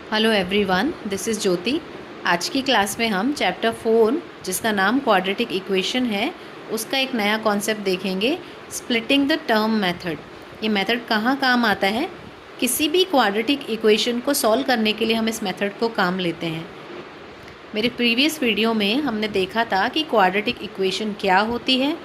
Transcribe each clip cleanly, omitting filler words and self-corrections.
Hello everyone, this is ज्योति। आज की class में हम चैप्टर 4 जिसका नाम क्वाड्रेटिक इक्वेशन है उसका एक नया कॉन्सेप्ट देखेंगे, स्प्लिटिंग द टर्म मेथड। ये मेथड कहाँ काम आता है? किसी भी क्वाड्रेटिक इक्वेशन को सॉल्व करने के लिए हम इस मेथड को काम लेते हैं। मेरे प्रीवियस वीडियो में हमने देखा था कि क्वाड्रेटिक इक्वेशन क्या होती है,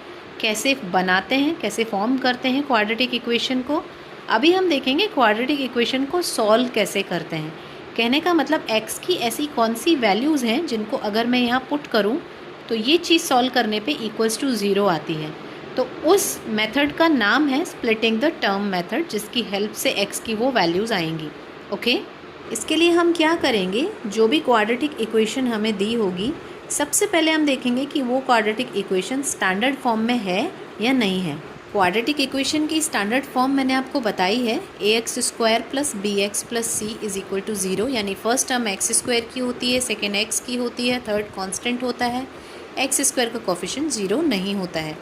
कैसे बनाते हैं, कैसे फॉर्म करते हैं क्वाड्रेटिक इक्वेशन को। अभी हम देखेंगे क्वाड्रेटिक इक्वेशन को सॉल्व कैसे करते हैं। कहने का मतलब x की ऐसी कौन सी वैल्यूज़ हैं जिनको अगर मैं यहाँ पुट करूँ तो ये चीज़ सॉल्व करने पे इक्वल्स टू ज़ीरो आती है। तो उस मेथड का नाम है स्प्लिटिंग द टर्म मेथड, जिसकी हेल्प से x की वो वैल्यूज़ आएंगी। ओके, इसके लिए हम क्या करेंगे, जो भी क्वाड्रेटिक इक्वेशन हमें दी होगी सबसे पहले हम देखेंगे कि वो क्वाड्रेटिक इक्वेशन स्टैंडर्ड फॉर्म में है या नहीं है। क्वाड्रेटिक इक्वेशन की स्टैंडर्ड फॉर्म मैंने आपको बताई है, ax² + bx + c = 0, यानी फर्स्ट टर्म x² की होती है, सेकेंड x की होती है, थर्ड कांस्टेंट होता है, x² का कोफिशिएंट 0 नहीं होता है।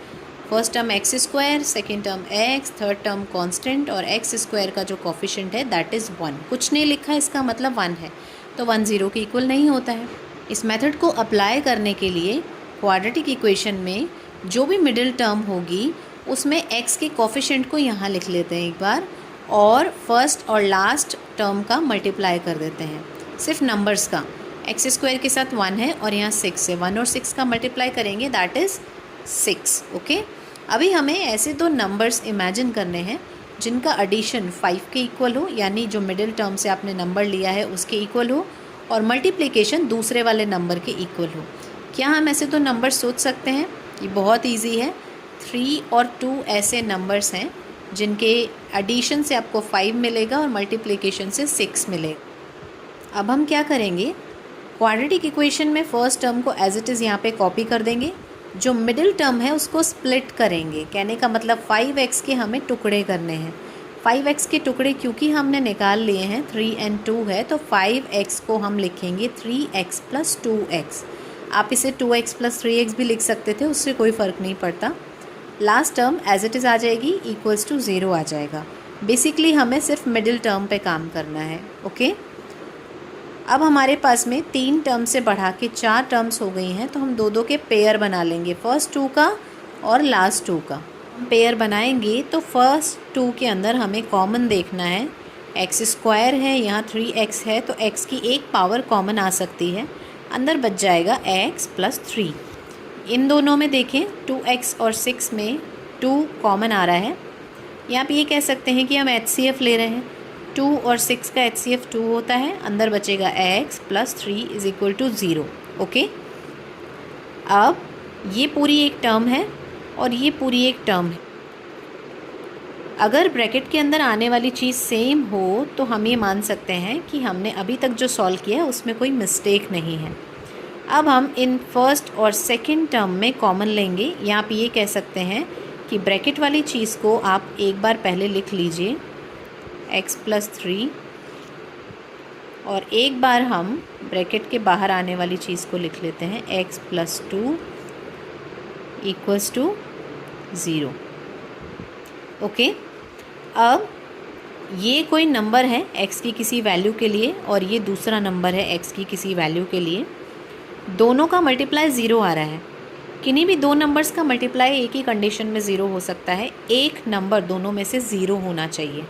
First term x², second term x, third term constant और x² का जो कोफिशिएंट है दैट इज़ 1। कुछ नहीं लिखा, इसका मतलब 1 है, तो 1 0 के इक्वल नहीं होता है। इस मेथड को अप्लाई करने के लिए क्वाड्रेटिक इक्वेशन में जो भी मिडिल टर्म होगी उसमें x के कोफिशिएंट को यहाँ लिख लेते हैं एक बार, और फर्स्ट और लास्ट टर्म का मल्टीप्लाई कर देते हैं, सिर्फ नंबर्स का। x² के साथ 1 है और यहाँ 6 है, 1 और 6 का मल्टीप्लाई करेंगे दैट इज़ 6। ओके, अभी हमें ऐसे दो नंबर्स इमेजिन करने हैं जिनका एडिशन 5 के इक्वल हो, यानी जो मिडिल टर्म से आपने नंबर लिया है उसके इक्वल हो, और मल्टीप्लिकेशन दूसरे वाले नंबर के इक्वल हो। क्या हम ऐसे दो नंबर सोच सकते हैं? ये बहुत ईजी है। 3 और 2 ऐसे नंबर्स हैं जिनके एडिशन से आपको 5 मिलेगा और मल्टीप्लिकेशन से 6 मिलेगा। अब हम क्या करेंगे, क्वाड्रेटिक इक्वेशन में फर्स्ट टर्म को एज इट इज़ यहाँ पे कॉपी कर देंगे, जो मिडिल टर्म है उसको स्प्लिट करेंगे। कहने का मतलब 5x के हमें टुकड़े करने हैं। 5x के टुकड़े क्योंकि हमने निकाल लिए हैं, 3 और 2 है, तो 5x को हम लिखेंगे 3x + 2x। आप इसे 2x + 3x भी लिख सकते थे, उससे कोई फ़र्क नहीं पड़ता। Last term as it is आ जाएगी, इक्वल्स टू 0 आ जाएगा। बेसिकली हमें सिर्फ मिडिल टर्म पे काम करना है। ओके, अब हमारे पास में 3 टर्म से बढ़ा के 4 टर्म्स हो गई हैं, तो हम दो के पेयर बना लेंगे, फर्स्ट 2 का और लास्ट 2 का। पेयर बनाएंगे तो फर्स्ट 2 के अंदर हमें कॉमन देखना है। x² है, यहाँ 3x है, तो x की एक पावर कॉमन आ सकती है, अंदर बच जाएगा x + 3। इन दोनों में देखें 2x और 6 में 2 कॉमन आ रहा है। यहाँ पे ये कह सकते हैं कि हम HCF ले रहे हैं, 2 और 6 का HCF 2 होता है, अंदर बचेगा x + 3 = 0। ओके, अब ये पूरी एक टर्म है और ये पूरी एक टर्म है। अगर ब्रैकेट के अंदर आने वाली चीज़ सेम हो तो हम ये मान सकते हैं कि हमने अभी तक जो सॉल्व किया है उसमें कोई मिस्टेक नहीं है। अब हम इन फर्स्ट और सेकंड टर्म में कॉमन लेंगे। यहाँ पे ये कह सकते हैं कि ब्रैकेट वाली चीज़ को आप एक बार पहले लिख लीजिए, x + 3, और एक बार हम ब्रैकेट के बाहर आने वाली चीज़ को लिख लेते हैं, x + 2 = 0। ओके, अब ये कोई नंबर है x की किसी वैल्यू के लिए और ये दूसरा नंबर है x की किसी वैल्यू के लिए। दोनों का मल्टीप्लाई 0 आ रहा है। किन्हीं भी दो नंबर्स का मल्टीप्लाई एक ही कंडीशन में 0 हो सकता है, एक नंबर दोनों में से 0 होना चाहिए।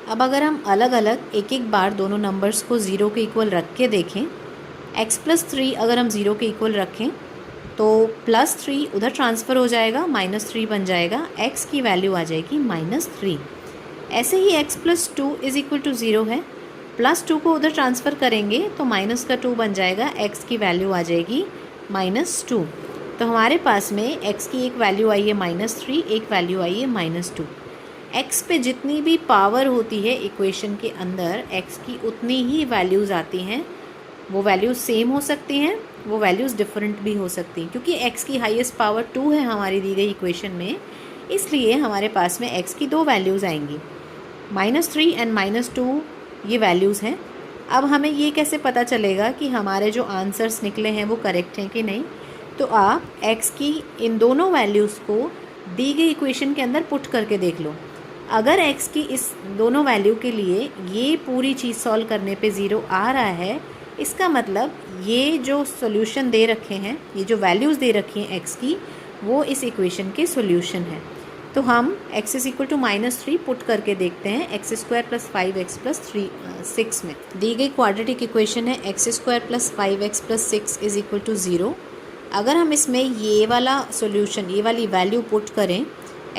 अब अगर हम अलग अलग एक एक बार दोनों नंबर्स को 0 के इक्वल रख के देखें, x + 3 अगर हम 0 के इक्वल रखें तो +3 उधर ट्रांसफ़र हो जाएगा, -3 बन जाएगा, x की वैल्यू आ जाएगी -3। ऐसे ही x + 2 = 0 है, +2 को उधर ट्रांसफ़र करेंगे तो -2 बन जाएगा, x की वैल्यू आ जाएगी -2। तो हमारे पास में x की एक वैल्यू आई है -3, एक वैल्यू आई है -2। x पे जितनी भी पावर होती है इक्वेशन के अंदर, x की उतनी ही वैल्यूज़ आती हैं। वो वैल्यूज़ सेम हो सकती हैं, वो वैल्यूज़ डिफरेंट भी हो सकती हैं, क्योंकि x की हाईएस्ट पावर 2 है हमारी दी गई इक्वेशन में, इसलिए हमारे पास में x की दो वैल्यूज़ आएंगी, -3 और -2 ये वैल्यूज़ हैं। अब हमें ये कैसे पता चलेगा कि हमारे जो आंसर्स निकले हैं वो करेक्ट हैं कि नहीं? तो आप x की इन दोनों वैल्यूज़ को दी गई इक्वेशन के अंदर पुट करके देख लो। अगर x की इस दोनों वैल्यू के लिए ये पूरी चीज़ सॉल्व करने पे 0 आ रहा है, इसका मतलब ये जो सॉल्यूशन दे रखे हैं, ये जो वैल्यूज़ दे रखी हैं x की, वो इस इक्वेशन के सॉल्यूशन है। तो हम x is equal to -3 put करके देखते हैं x square plus 5x plus 6 में। दी गई क्वाड्रेटिक इक्वेशन है x square plus 5x plus 6 is equal to 0। अगर हम इसमें ये वाला सॉल्यूशन, ये वाली वैल्यू पुट करें,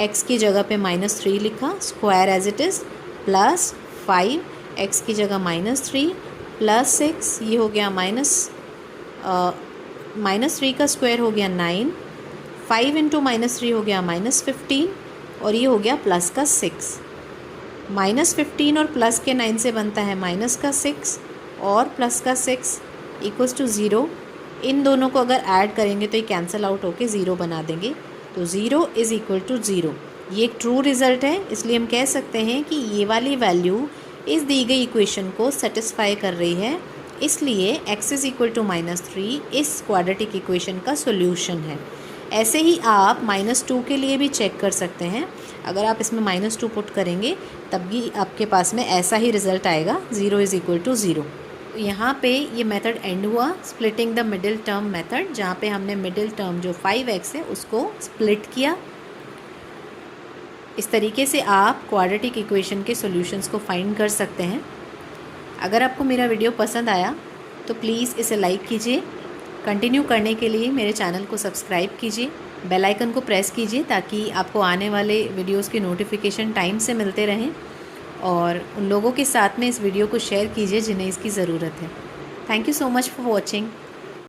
x की जगह पे -3 लिखा, square as it is, plus 5 x की जगह -3 प्लस 6, ये हो गया -3 का स्क्वायर हो गया 9, 5 इंटू -3 हो गया -15 और ये हो गया प्लस का 6। -15 और प्लस के 9 से बनता है माइनस का 6 और प्लस का 6 इक्वल्स टू 0। इन दोनों को अगर ऐड करेंगे तो ये कैंसिल आउट होके 0 बना देंगे, तो 0 इज़ इक्वल टू 0। ये एक ट्रू रिज़ल्ट है, इसलिए हम कह सकते हैं कि ये वाली वैल्यू इस दी गई इक्वेशन को सेटिस्फाई कर रही है, इसलिए x इज़ इक्वल टू -3 इस क्वाड्रेटिक इक्वेशन का सॉल्यूशन है। ऐसे ही आप -2 के लिए भी चेक कर सकते हैं। अगर आप इसमें -2 पुट करेंगे तब भी आपके पास में ऐसा ही रिज़ल्ट आएगा, 0 इज़ इक्वल टू 0। यहाँ पे ये मेथड एंड हुआ, splitting the middle term method, जहाँ पे हमने मिडिल टर्म जो 5x है उसको स्प्लिट किया। इस तरीके से आप क्वाड्रेटिक इक्वेशन के सॉल्यूशंस को फाइंड कर सकते हैं। अगर आपको मेरा वीडियो पसंद आया तो प्लीज़ इसे लाइक कीजिए। कंटिन्यू करने के लिए मेरे चैनल को सब्सक्राइब कीजिए, बेल आइकन को प्रेस कीजिए ताकि आपको आने वाले वीडियोस की नोटिफिकेशन टाइम से मिलते रहें, और उन लोगों के साथ में इस वीडियो को शेयर कीजिए जिन्हें इसकी ज़रूरत है। Thank you so much for watching.